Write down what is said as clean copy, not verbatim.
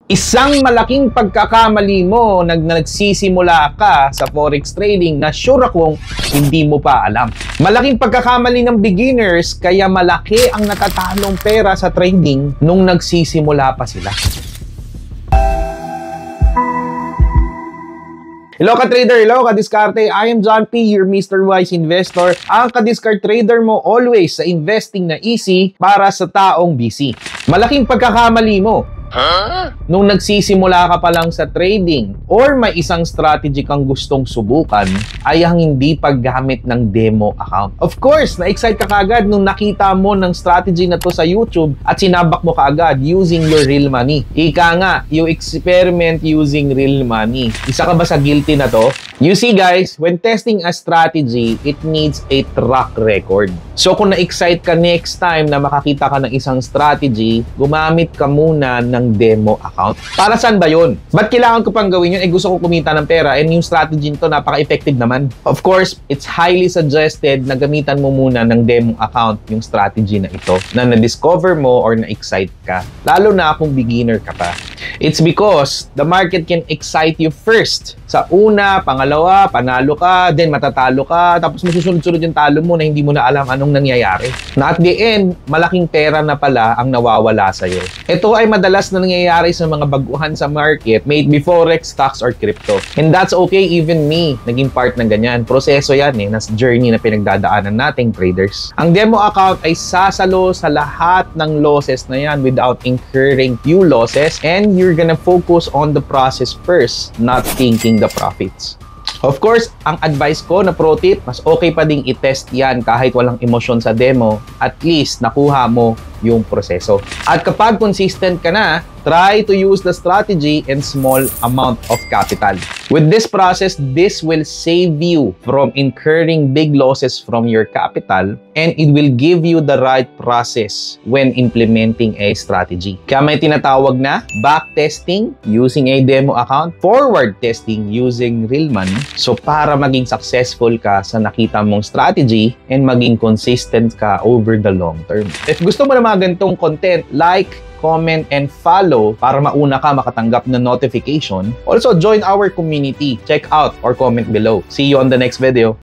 Isang malaking pagkakamali mo nagsisimula ka sa forex trading na sure akong hindi mo pa alam. Malaking pagkakamali ng beginners kaya malaki ang natatalong pera sa trading nung nagsisimula pa sila. Hello ka-trader, hello ka-diskarte. I am John P, your Mr. Wise Investor. Ang ka-discard trader mo always sa investing na easy para sa taong busy. Malaking pagkakamali mo nung nagsisimula ka pa lang sa trading or may isang strategy kang gustong subukan ay ang hindi paggamit ng demo account. Of course, na-excite ka kaagad nung nakita mo ng strategy na to sa YouTube at sinabak mo kaagad using your real money. Ika nga, you experiment using real money. Isa ka ba sa guilty na to? You see guys, when testing a strategy, it needs a track record. So kung na-excite ka next time na makakita ka ng isang strategy, gumamit ka muna ng demo account. Para saan ba yun? Ba't kailangan ko pang gawin yun? Eh gusto ko kumita ng pera and yung strategy nito napaka-effective naman. Of course, it's highly suggested na gamitan mo muna ng demo account yung strategy na ito na na-discover mo or na-excite ka. Lalo na kung beginner ka pa. It's because the market can excite you first. Sa una, pangalawa, panalo ka, then matatalo ka, tapos masusunod-sunod yung talo mo na hindi mo na alam anong nangyayari. Na at the end, malaking pera na pala ang nawawala sa'yo. Ito ay madalas na nangyayari sa mga baguhan sa market, may it be forex, stocks, or crypto. And that's okay, even me, naging part ng ganyan. Proseso yan nas journey na pinagdadaanan nating traders. Ang demo account ay sasalo sa lahat ng losses na yan without incurring few losses, and you're gonna focus on the process first, not thinking the profits. Of course, ang advice ko na pro tip, mas okay pa ding i-test yan kahit walang emosyon sa demo, at least nakuha mo yung proseso. At kapag consistent ka na, try to use the strategy in small amount of capital. With this process, this will save you from incurring big losses from your capital, and it will give you the right process when implementing a strategy. Kaya may tinatawag na backtesting using a demo account, forward testing using real money. So para maging successful ka sa nakita mong strategy and maging consistent ka over the long term. If gusto mo na mga ganitong content, like, comment, and follow para mauna ka makatanggap ng notification. Also, join our community. Check out or comment below. See you on the next video.